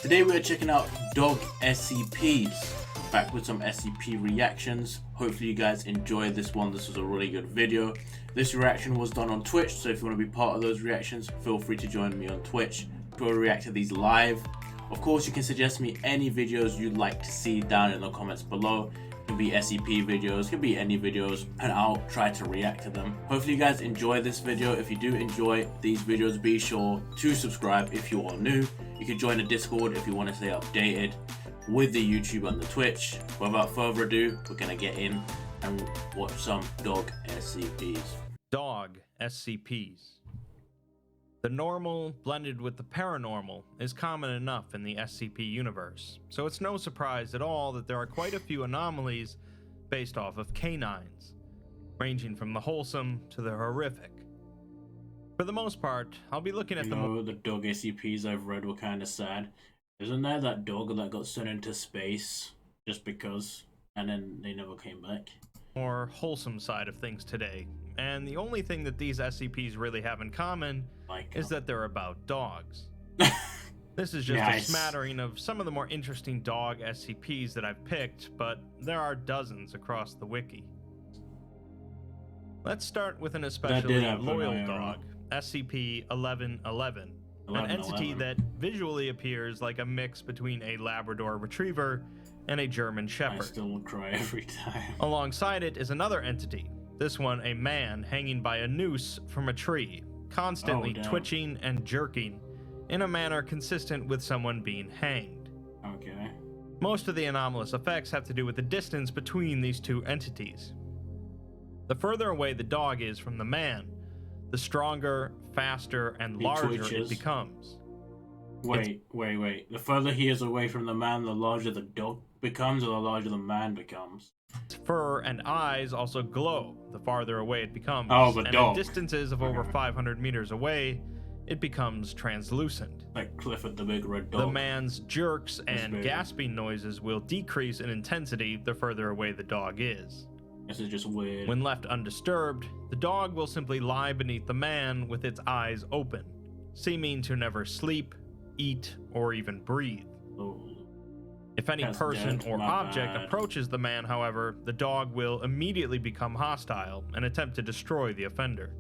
Today we are checking out Dog SCPs, back with some SCP reactions. Hopefully you guys enjoyed this one. This was a really good video. This reaction was done on Twitch, so if you want to be part of those reactions, feel free to join me on Twitch. We'll react to these live. Of course, you can suggest me any videos you'd like to see down in the comments below. It could be SCP videos, it could be any videos, and I'll try to react to them. Hopefully you guys enjoy this video. If you do enjoy these videos, be sure to subscribe if you are new. You can join the Discord if you want to stay updated with the YouTube and the Twitch. Without further ado, we're gonna get in and watch some Dog SCPs. Dog SCPs. The normal blended with the paranormal is common enough in the SCP universe, so it's no surprise at all that there are quite a few anomalies based off of canines, ranging from the wholesome to the horrific. For the most part, I'll be looking at the Dog SCPs I've read were kind of sad. Isn't there that dog that got sent into space just because, and then they never came back? more wholesome side of things today, and the only thing that these SCPs really have in common is that they're about dogs. This is just a smattering of some of the more interesting dog SCPs that I've picked, but there are dozens across the wiki. Let's start with an especially loyal dog, SCP-1111, an entity that visually appears like a mix between a Labrador Retriever and a German Shepherd. I still cry every time. Alongside it is another entity, this one a man hanging by a noose from a tree, constantly twitching and jerking in a manner consistent with someone being hanged. Okay. Most of the anomalous effects have to do with the distance between these two entities. The further away the dog is from the man, the stronger, faster, and larger it becomes. Wait. The further he is away from the man, the larger the dog becomes, or the larger the man becomes? Its fur and eyes also glow the farther away it becomes. And at distances of over 500 meters away, it becomes translucent. Like Clifford the Big Red Dog. The man's jerks and gasping noises will decrease in intensity the further away the dog is. This is just weird. When left undisturbed, the dog will simply lie beneath the man with its eyes open, seeming to never sleep, eat, or even breathe. If any person or object approaches the man, however, the dog will immediately become hostile and attempt to destroy the offender.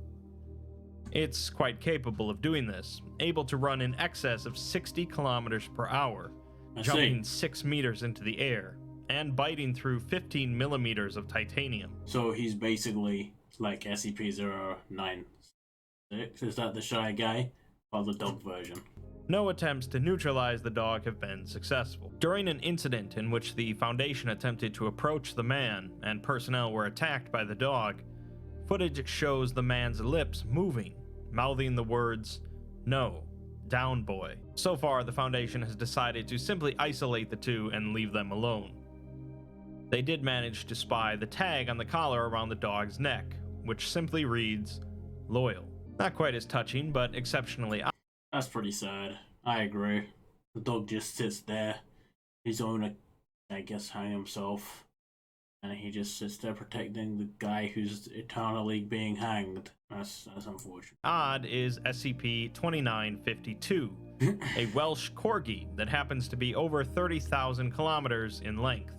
It's quite capable of doing this, able to run in excess of 60 kilometers per hour, jumping 6 meters into the air, and biting through 15 millimeters of titanium. So he's basically like SCP-096. Is that the shy guy? Or the dog version? No attempts to neutralize the dog have been successful. During an incident in which the Foundation attempted to approach the man and personnel were attacked by the dog, footage shows the man's lips moving, mouthing the words, "No, down boy." So far, the Foundation has decided to simply isolate the two and leave them alone. They did manage to spy the tag on the collar around the dog's neck, which simply reads, "Loyal." Not quite as touching, but exceptionally. That's pretty sad. I agree. The dog just sits there. He's going to, I guess, hang himself. And he just sits there protecting the guy who's eternally being hanged. That's unfortunate. Odd is SCP-2952, a Welsh Corgi that happens to be over 30,000 kilometers in length.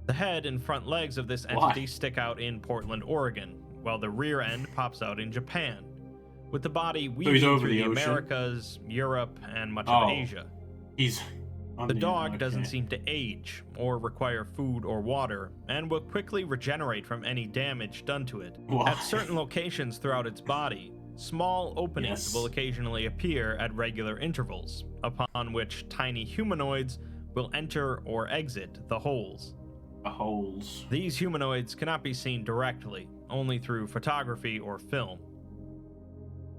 The head and front legs of this entity stick out in Portland, Oregon, while the rear end pops out in Japan, with the body weaving through the Americas, Europe, and much of Asia. The dog doesn't seem to age or require food or water, and will quickly regenerate from any damage done to it. At certain locations throughout its body, small openings will occasionally appear at regular intervals, upon which tiny humanoids will enter or exit the holes. These humanoids cannot be seen directly, only through photography or film.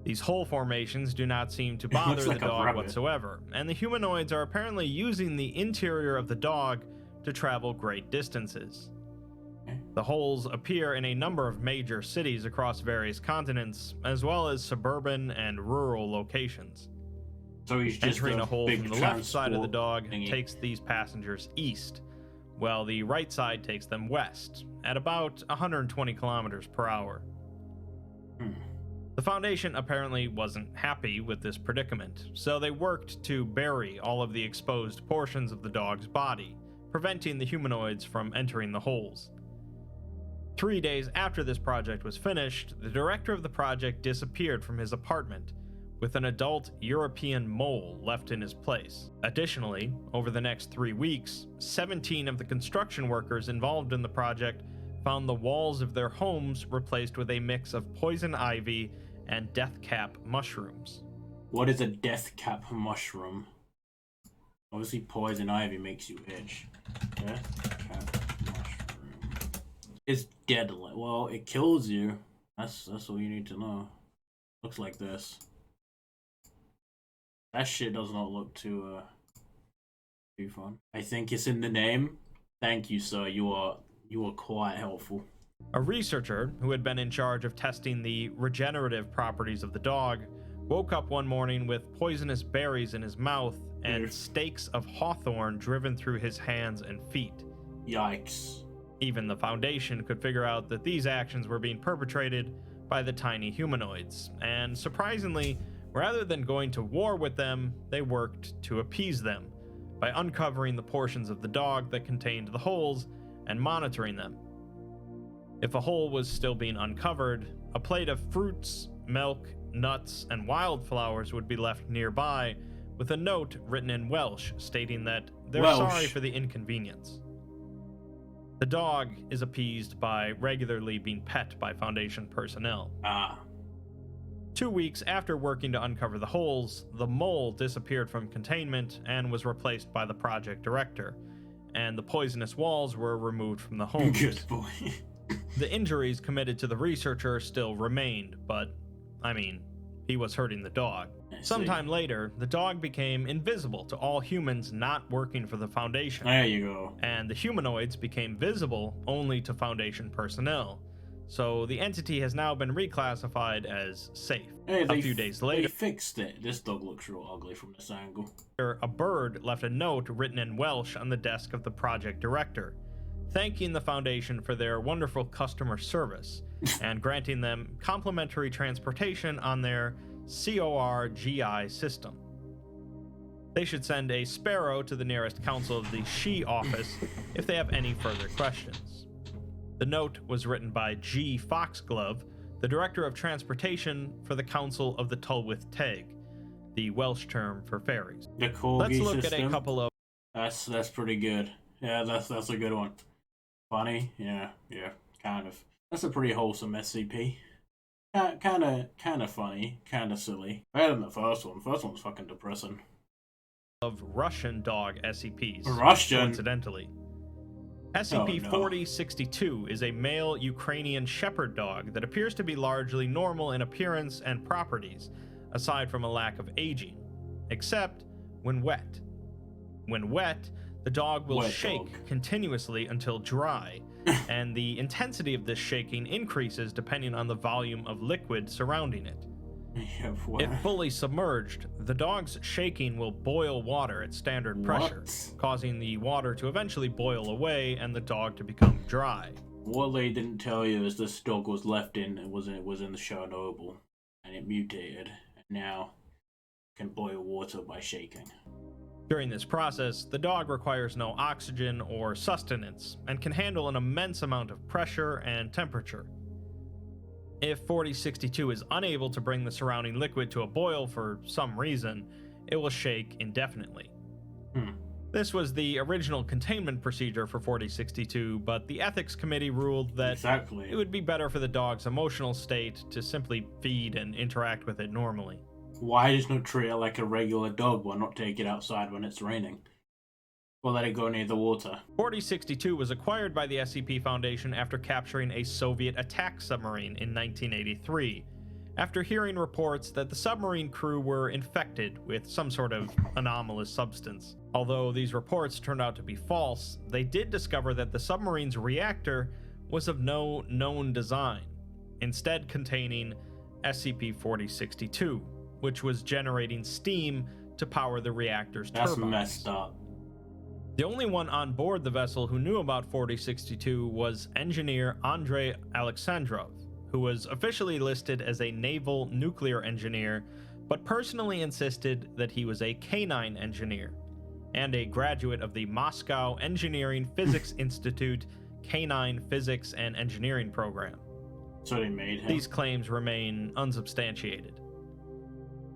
These hole formations do not seem to bother the dog whatsoever, and the humanoids are apparently using the interior of the dog to travel great distances. The holes appear in a number of major cities across various continents, as well as suburban and rural locations. So he's just entering a hole from the left side of the dog takes these passengers east, while the right side takes them west, at about 120 kilometers per hour. The Foundation apparently wasn't happy with this predicament, so they worked to bury all of the exposed portions of the dog's body, preventing the humanoids from entering the holes. 3 days after this project was finished, the director of the project disappeared from his apartment, with an adult European mole left in his place. Additionally, over the next 3 weeks, 17 of the construction workers involved in the project found the walls of their homes replaced with a mix of poison ivy and death cap mushrooms. What is a death cap mushroom? Obviously poison ivy makes you itch. Death cap mushroom. It's deadly. Well, it kills you. That's all you need to know. Looks like this. That shit does not look too fun. I think it's in the name. Thank you, sir. You are quite helpful. A researcher who had been in charge of testing the regenerative properties of the dog woke up one morning with poisonous berries in his mouth and stakes of hawthorn driven through his hands and feet. Yikes. Even the Foundation could figure out that these actions were being perpetrated by the tiny humanoids, and surprisingly, rather than going to war with them, they worked to appease them by uncovering the portions of the dog that contained the holes and monitoring them. If a hole was still being uncovered, a plate of fruits, milk, nuts, and wildflowers would be left nearby with a note written in Welsh stating that they're sorry for the inconvenience. The dog is appeased by regularly being pet by Foundation personnel. 2 weeks after working to uncover the holes, the mole disappeared from containment and was replaced by the project director, and the poisonous walls were removed from the homes. Good boy. The injuries committed to the researcher still remained, but, I mean, he was hurting the dog. Sometime later, the dog became invisible to all humans not working for the Foundation. There you go. And the humanoids became visible only to Foundation personnel. So the entity has now been reclassified as safe. Hey, a few days later, they fixed it. This dog looks real ugly from this angle. A bird left a note written in Welsh on the desk of the project director, thanking the Foundation for their wonderful customer service and granting them complimentary transportation on their CORGI system. They should send a sparrow to the nearest council of the She office if they have any further questions. The note was written by G. Foxglove, the Director of Transportation for the Council of the Tulwith Teg, the Welsh term for fairies. The Corgi Let's look system. at a couple of... That's pretty good. Yeah, that's a good one. Funny? Yeah, kind of. That's a pretty wholesome SCP. Kind of funny, kind of silly. Better than the first one. The first one's fucking depressing. Of Russian dog SCPs. Russian? Coincidentally. SCP-4062 is a male Ukrainian shepherd dog that appears to be largely normal in appearance and properties, aside from a lack of aging, except when wet. When wet, the dog will shake continuously until dry, and the intensity of this shaking increases depending on the volume of liquid surrounding it. If fully submerged, the dog's shaking will boil water at standard pressure, causing the water to eventually boil away and the dog to become dry. What they didn't tell you is this dog was left in, it was in the Chernobyl, and it mutated, and now can boil water by shaking. During this process, the dog requires no oxygen or sustenance, and can handle an immense amount of pressure and temperature. If 4062 is unable to bring the surrounding liquid to a boil for some reason, it will shake indefinitely. This was the original containment procedure for 4062, but the ethics committee ruled that it would be better for the dog's emotional state to simply feed and interact with it normally. Why just not treat it like a regular dog? Why not take it outside when it's raining? Or let it go near the water? 4062 was acquired by the SCP Foundation after capturing a Soviet attack submarine in 1983, after hearing reports that the submarine crew were infected with some sort of anomalous substance. Although these reports turned out to be false, they did discover that the submarine's reactor was of no known design, instead containing SCP-4062, which was generating steam to power the reactor's turbines. That's messed up. The only one on board the vessel who knew about 4062 was engineer Andrei Alexandrov, who was officially listed as a naval nuclear engineer, but personally insisted that he was a canine engineer, and a graduate of the Moscow Engineering Physics Institute Canine Physics and Engineering program. So they made him. These claims remain unsubstantiated.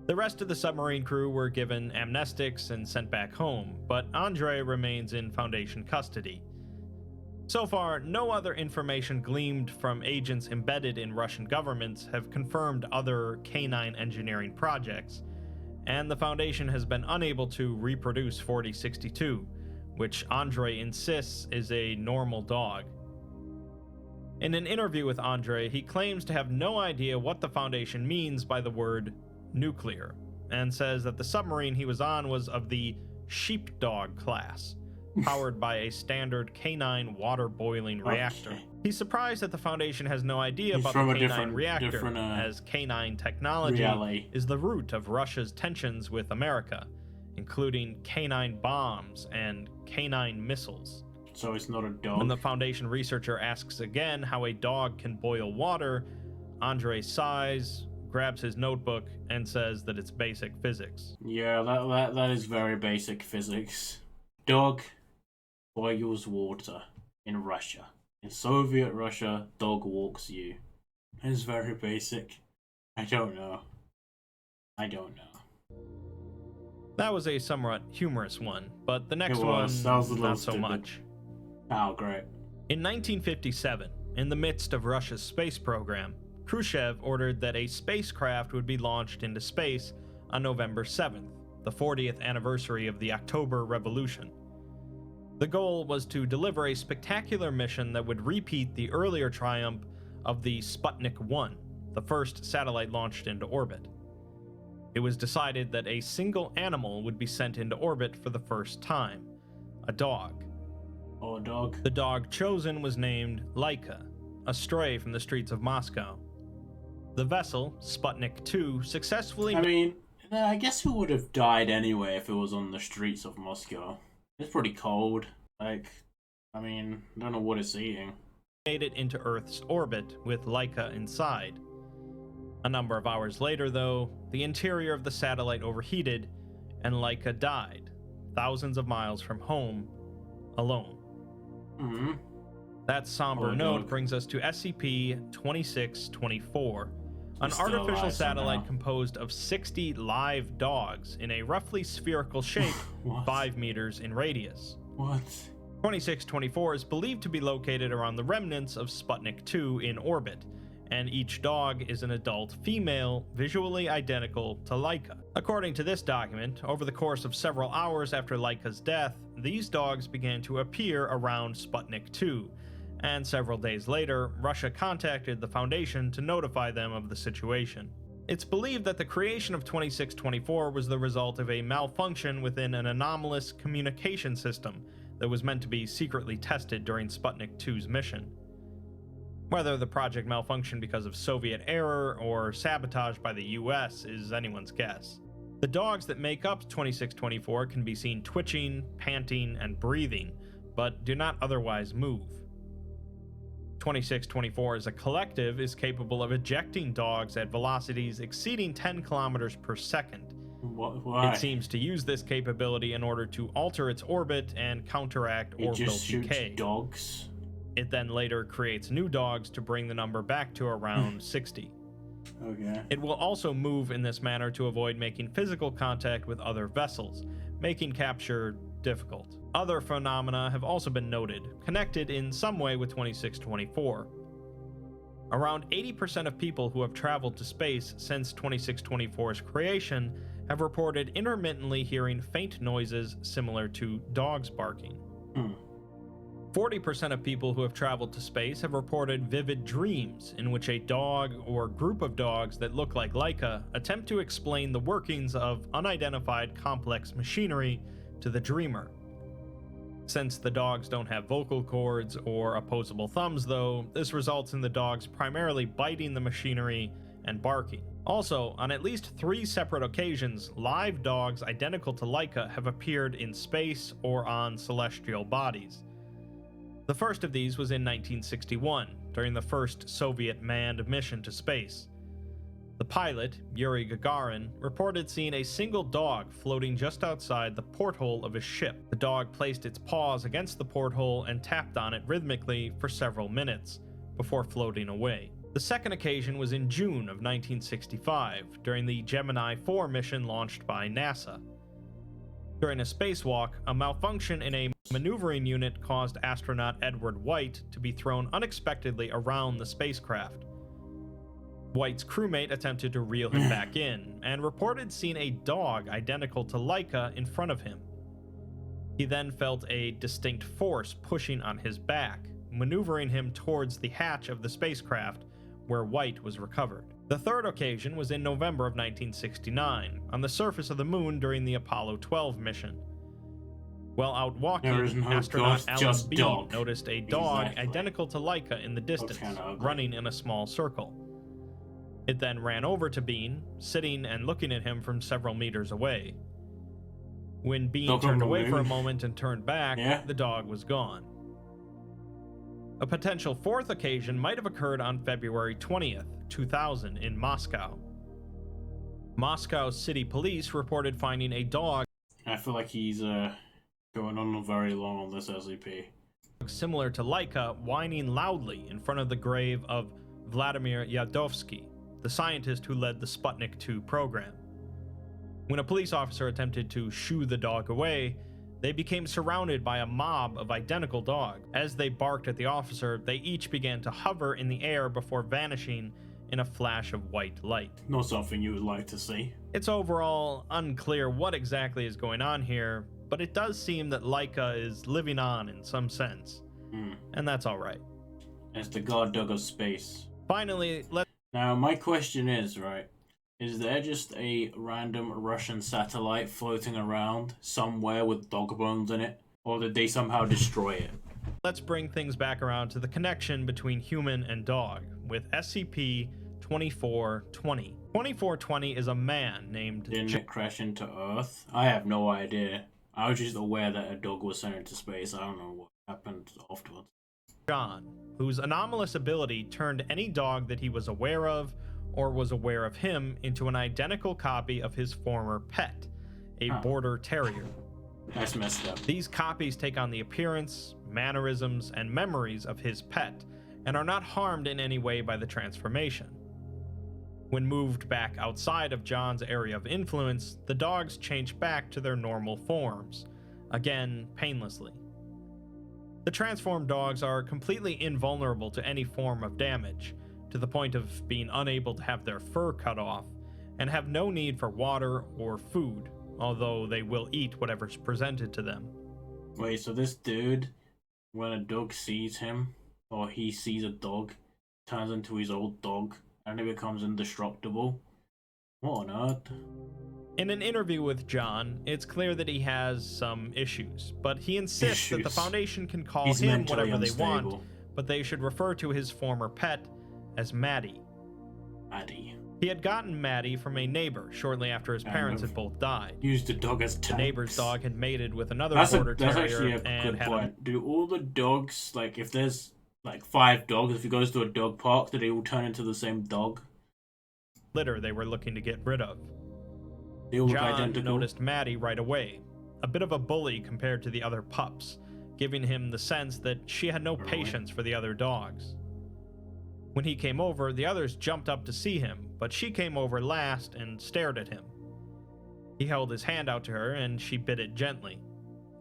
The rest of the submarine crew were given amnestics and sent back home, but Andrei remains in Foundation custody. So far, no other information gleaned from agents embedded in Russian governments have confirmed other canine engineering projects, and the Foundation has been unable to reproduce 4062, which Andrei insists is a normal dog. In an interview with Andrei, he claims to have no idea what the Foundation means by the word nuclear, and says that the submarine he was on was of the sheepdog class, powered by a standard canine water boiling reactor. He's surprised that the Foundation has no idea about the canine reactor, as canine technology is the root of Russia's tensions with America, including canine bombs and canine missiles. So it's not a dog? When the Foundation researcher asks again how a dog can boil water, Andrei sighs, grabs his notebook, and says that it's basic physics. Yeah, that is very basic physics. Dog boils water in Russia. In Soviet Russia, dog walks you. It's very basic. I don't know. That was a somewhat humorous one, but the next one, not so stupid. Much. Oh, great. In 1957, in the midst of Russia's space program, Khrushchev ordered that a spacecraft would be launched into space on November 7th, the 40th anniversary of the October Revolution. The goal was to deliver a spectacular mission that would repeat the earlier triumph of the Sputnik 1, the first satellite launched into orbit. It was decided that a single animal would be sent into orbit for the first time, a dog. Oh, a dog. The dog chosen was named Laika, a stray from the streets of Moscow. The vessel, Sputnik 2, successfully... I guess it would have died anyway if it was on the streets of Moscow. It's pretty cold. I don't know what it's eating. Made it into Earth's orbit with Laika inside. A number of hours later, though, the interior of the satellite overheated, and Laika died, thousands of miles from home, alone. Mm-hmm. That somber note brings us to SCP-2624, an artificial satellite composed of 60 live dogs in a roughly spherical shape 5 meters in radius. What? 2624 is believed to be located around the remnants of Sputnik 2 in orbit, and each dog is an adult female, visually identical to Laika. According to this document, over the course of several hours after Laika's death, these dogs began to appear around Sputnik 2, and several days later, Russia contacted the Foundation to notify them of the situation. It's believed that the creation of 2624 was the result of a malfunction within an anomalous communication system that was meant to be secretly tested during Sputnik 2's mission. Whether the project malfunctioned because of Soviet error or sabotage by the US is anyone's guess. The dogs that make up 2624 can be seen twitching, panting, and breathing, but do not otherwise move. 2624 as a collective is capable of ejecting dogs at velocities exceeding 10 kilometers per second. Why? It seems to use this capability in order to alter its orbit and counteract orbital decay. It just shoots dogs? It then later creates new dogs to bring the number back to around 60. Okay. It will also move in this manner to avoid making physical contact with other vessels, making capture difficult. Other phenomena have also been noted, connected in some way with 2624. Around 80% of people who have traveled to space since 2624's creation have reported intermittently hearing faint noises similar to dogs barking. 40% of people who have traveled to space have reported vivid dreams in which a dog or group of dogs that look like Laika attempt to explain the workings of unidentified complex machinery to the dreamer. Since the dogs don't have vocal cords or opposable thumbs though, this results in the dogs primarily biting the machinery and barking. Also, on at least 3 separate occasions, live dogs identical to Laika have appeared in space or on celestial bodies. The first of these was in 1961, during the first Soviet manned mission to space. The pilot, Yuri Gagarin, reported seeing a single dog floating just outside the porthole of his ship. The dog placed its paws against the porthole and tapped on it rhythmically for several minutes, before floating away. The second occasion was in June of 1965, during the Gemini 4 mission launched by NASA. During a spacewalk, a malfunction in a maneuvering unit caused astronaut Edward White to be thrown unexpectedly around the spacecraft. White's crewmate attempted to reel him back in, and reported seeing a dog identical to Laika in front of him. He then felt a distinct force pushing on his back, maneuvering him towards the hatch of the spacecraft, where White was recovered. The third occasion was in November of 1969, on the surface of the moon during the Apollo 12 mission. While out walking, astronaut Alan Bean noticed a dog identical to Laika in the distance, running in a small circle. It then ran over to Bean, sitting and looking at him from several meters away. When Bean turned away for a moment and turned back, the dog was gone. A potential fourth occasion might have occurred on February 20th, 2000 in Moscow. Moscow City Police reported finding a dog. I feel like he's going on very long on this SCP. Similar to Laika, whining loudly in front of the grave of Vladimir Yadovsky, the scientist who led the Sputnik 2 program. When a police officer attempted to shoo the dog away, they became surrounded by a mob of identical dogs. As they barked at the officer, they each began to hover in the air before vanishing in a flash of white light. Not something you would like to see. It's overall unclear what exactly is going on here, but it does seem that Laika is living on in some sense. And that's alright. It's the god dog of space. Finally, Now, my question is, right, is there just a random Russian satellite floating around somewhere with dog bones in it? Or did they somehow destroy it? Let's bring things back around to the connection between human and dog, with SCP-2420. 2420 is a man named... Didn't it crash into Earth? I have no idea. I was just aware that a dog was sent into space. I don't know what happened afterwards. John, whose anomalous ability turned any dog that he was aware of or was aware of him into an identical copy of his former pet, a border terrier. That's messed up. These copies take on the appearance, mannerisms, and memories of his pet, and are not harmed in any way by the transformation. When moved back outside of John's area of influence, the dogs change back to their normal forms, again painlessly. The transformed dogs are completely invulnerable to any form of damage, to the point of being unable to have their fur cut off, and have no need for water or food, although they will eat whatever's presented to them. Wait, so this dude, when a dog sees him, or he sees a dog, turns into his old dog, and it becomes indestructible? What on earth? In an interview with John, it's clear that he has some issues, but he insists that the Foundation can call him whatever they want, but they should refer to his former pet as Maddie. Maddie. He had gotten Maddie from a neighbor shortly after his parents had both died. Used the dog as tanks. The neighbor's dog had mated with another border terrier. That's actually a good point. Do all the dogs, like if there's like 5 dogs, if he goes to a dog park, do they all turn into the same dog? Litter they were looking to get rid of. They all look John identical. noticed Maddie right away, a bit of a bully compared to the other pups, giving him the sense that she had no patience for the other dogs. When he came over, the others jumped up to see him, but she came over last and stared at him. He held his hand out to her, and she bit it gently,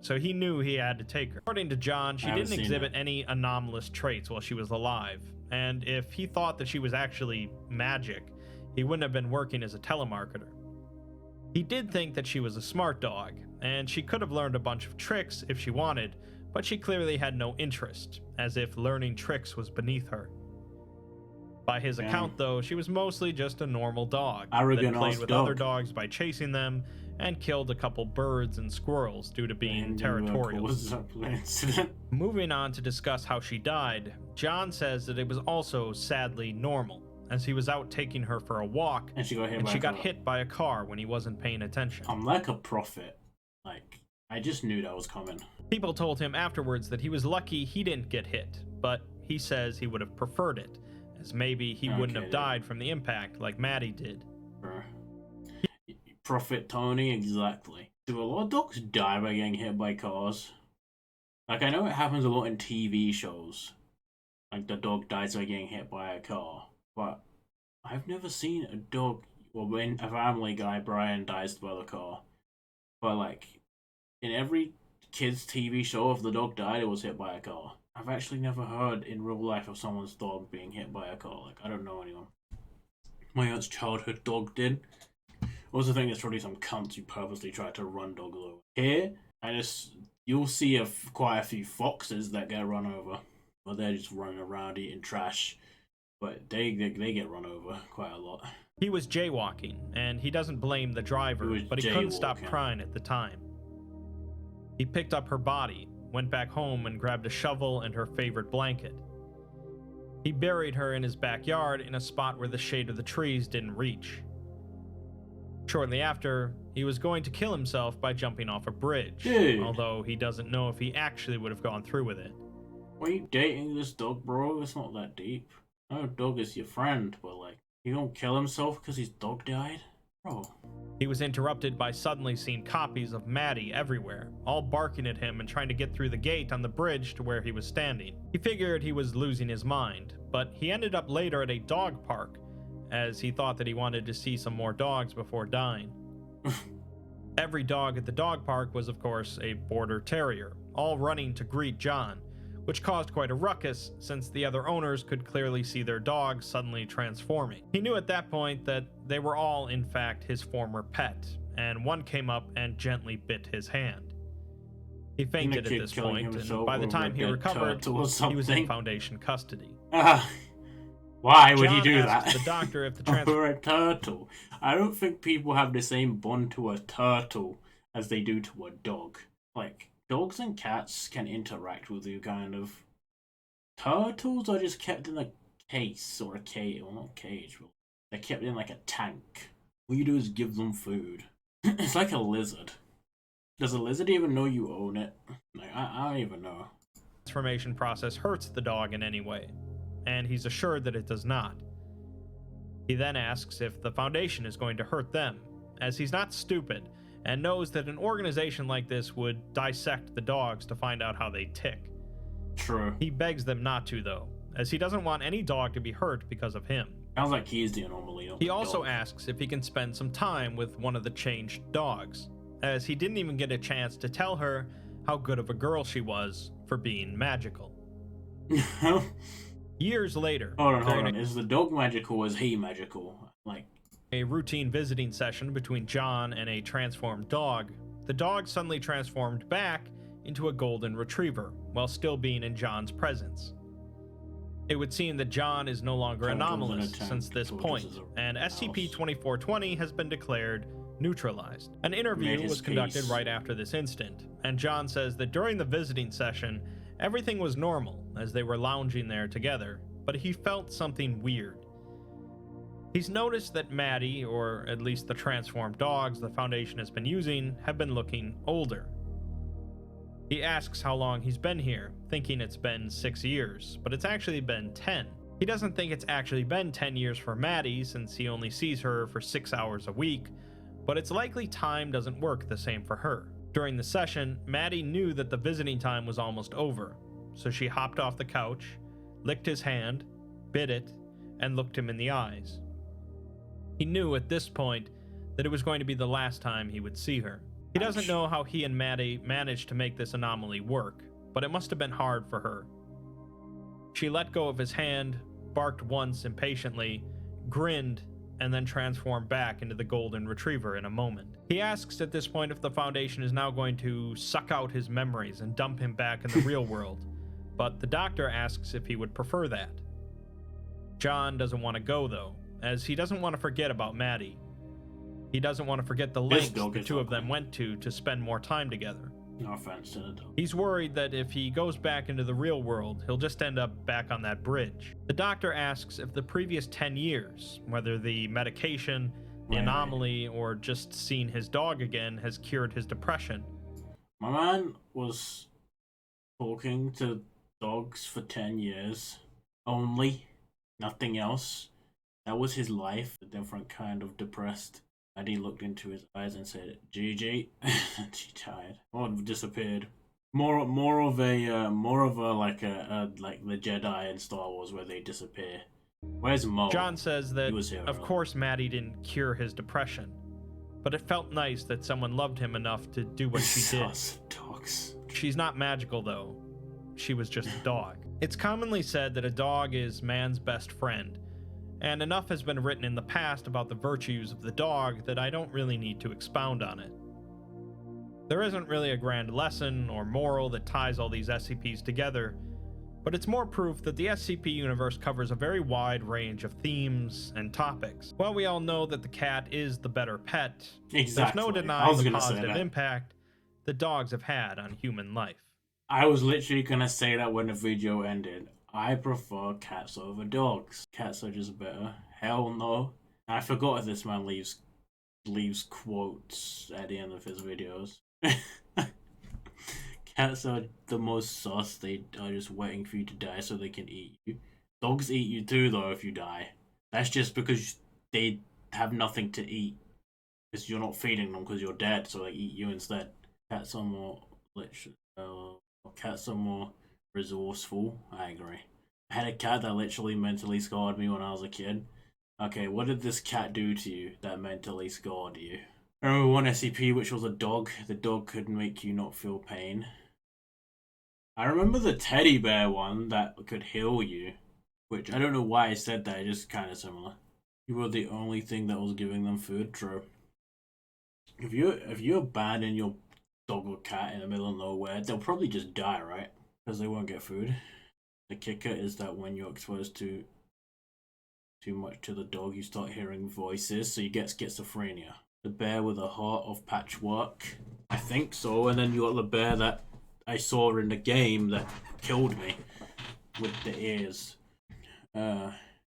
so he knew he had to take her. According to John, she didn't exhibit any anomalous traits while she was alive, and if he thought that she was actually magic, he wouldn't have been working as a telemarketer. He did think that she was a smart dog, and she could have learned a bunch of tricks if she wanted, but she clearly had no interest, as if learning tricks was beneath her. By his account, though, she was mostly just a normal dog that played with other dogs by chasing them and killed a couple birds and squirrels due to being territorial. Moving on to discuss how she died, John says that it was also sadly normal, as he was out taking her for a walk and she got hit by a car when he wasn't paying attention. I'm like a prophet. Like, I just knew that was coming. People told him afterwards that he was lucky he didn't get hit, but he says he would have preferred it, as maybe he wouldn't have died from the impact like Maddie did. Profit Tony, exactly. Do a lot of dogs die by getting hit by cars? Like, I know it happens a lot in TV shows. Like, the dog dies by getting hit by a car. But I've never seen a dog, well, when a Family Guy, Brian dies by the car. But, like, in every kid's TV show, if the dog died, it was hit by a car. I've actually never heard in real life of someone's dog being hit by a car. Like, I don't know anyone. My aunt's childhood dog did. Also think there's probably some cunts who purposely try to run dogs over. Here, you'll see quite a few foxes that get run over. But they're just running around eating trash. But they get run over quite a lot. He was jaywalking, and he doesn't blame the driver, but he couldn't stop crying at the time. He picked up her body, went back home and grabbed a shovel and her favorite blanket. He buried her in his backyard in a spot where the shade of the trees didn't reach. Shortly after, he was going to kill himself by jumping off a bridge, although he doesn't know if he actually would have gone through with it. Why are you dating this dog, bro? It's not that deep. No, dog is your friend, but like, he don't kill himself because his dog died? Bro. He was interrupted by suddenly seeing copies of Maddie everywhere, all barking at him and trying to get through the gate on the bridge to where he was standing. He figured he was losing his mind, but he ended up later at a dog park, as he thought that he wanted to see some more dogs before dying. Every dog at the dog park was, of course, a border terrier, all running to greet John, which caused quite a ruckus since the other owners could clearly see their dogs suddenly transforming. He knew at that point that they were all, in fact, his former pet, and one came up and gently bit his hand. He fainted at this point, and by the time he recovered, he was in Foundation custody. Why would he do that? The doctor if the for a turtle. I don't think people have the same bond to a turtle as they do to a dog. Like, dogs and cats can interact with you, kind of. Turtles are just kept in a case, or a cage, well, not cage, but they're kept in like a tank. All you do is give them food. It's like a lizard. Does a lizard even know you own it? Like, I don't even know. The transformation process hurts the dog in any way, and he's assured that it does not. He then asks if the Foundation is going to hurt them, as he's not stupid, and knows that an organization like this would dissect the dogs to find out how they tick. True. He begs them not to, though, as he doesn't want any dog to be hurt because of him. Sounds like he's the anomaly. He also asks if he can spend some time with one of the changed dogs, as he didn't even get a chance to tell her how good of a girl she was for being magical. Years later... Hold on. Is the dog magical or is he magical? Like... A routine visiting session between John and a transformed dog, the dog suddenly transformed back into a golden retriever, while still being in John's presence. It would seem that John is no longer anomalous since this point, and SCP-2420 has been declared neutralized. An interview was conducted right after this incident, and John says that during the visiting session, everything was normal as they were lounging there together, but he felt something weird. He's noticed that Maddie, or at least the transformed dogs the Foundation has been using, have been looking older. He asks how long he's been here, thinking it's been 6 years, but it's actually been 10. He doesn't think it's actually been 10 years for Maddie since he only sees her for 6 hours a week, but it's likely time doesn't work the same for her. During the session, Maddie knew that the visiting time was almost over, so she hopped off the couch, licked his hand, bit it, and looked him in the eyes. He knew at this point that it was going to be the last time he would see her. He doesn't know how he and Maddie managed to make this anomaly work, but it must have been hard for her. She let go of his hand, barked once impatiently, grinned, and then transformed back into the golden retriever in a moment. He asks at this point if the Foundation is now going to suck out his memories and dump him back in the real world, but the doctor asks if he would prefer that. John doesn't want to go though, as he doesn't want to forget about Maddie. He doesn't want to forget the lengths the two of them went to spend more time together. No offense to the dog. He's worried that if he goes back into the real world, he'll just end up back on that bridge. The doctor asks if the previous 10 years, whether the medication, the anomaly, or just seeing his dog again has cured his depression. My man was talking to dogs for 10 years only, nothing else. That was his life, a different kind of depressed. And he looked into his eyes and said, "GG," and she died or disappeared. More of a like like the Jedi in Star Wars where they disappear. Where's Mo? John says that, He was here of earlier. course, Maddie didn't cure his depression, but it felt nice that someone loved him enough to do what she did. Dogs. She's not magical, though. She was just a dog. It's commonly said that a dog is man's best friend, and enough has been written in the past about the virtues of the dog that I don't really need to expound on it. There isn't really a grand lesson or moral that ties all these SCPs together, but it's more proof that the SCP universe covers a very wide range of themes and topics. While we all know that the cat is the better pet, there's no denying the positive impact the dogs have had on human life. I was literally gonna say that when the video ended. I prefer cats over dogs. Cats are just better. Hell no. I forgot if this man leaves quotes at the end of his videos. Cats are the most sus. They are just waiting for you to die so they can eat you. Dogs eat you too, though, if you die. That's just because they have nothing to eat. Because you're not feeding them because you're dead, so they eat you instead. Cats are more cats are more resourceful. I agree. I had a cat that literally mentally scarred me when I was a kid. Okay, what did this cat do to you that mentally scarred you? I remember one SCP which was a dog. The dog could make you not feel pain. I remember the teddy bear one that could heal you, which I don't know why I said that, it's just kind of similar. You were the only thing that was giving them food, true. If you abandon your dog or cat in the middle of nowhere, they'll probably just die, right? Because they won't get food. The kicker is that when you're exposed to too much to the dog, you start hearing voices, so you get schizophrenia. The bear with a heart of patchwork, I think so, and then you got the bear that I saw in the game that killed me with the ears.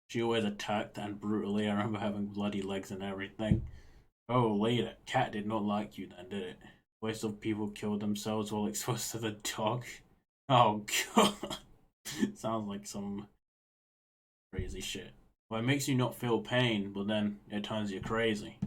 She always attacked and brutally. I remember having bloody legs and everything. Oh, later, cat did not like you then, did it? Voice of people killed themselves while exposed to the dog. Oh god. Sounds like some crazy shit. Well, it makes you not feel pain, but then it turns you crazy.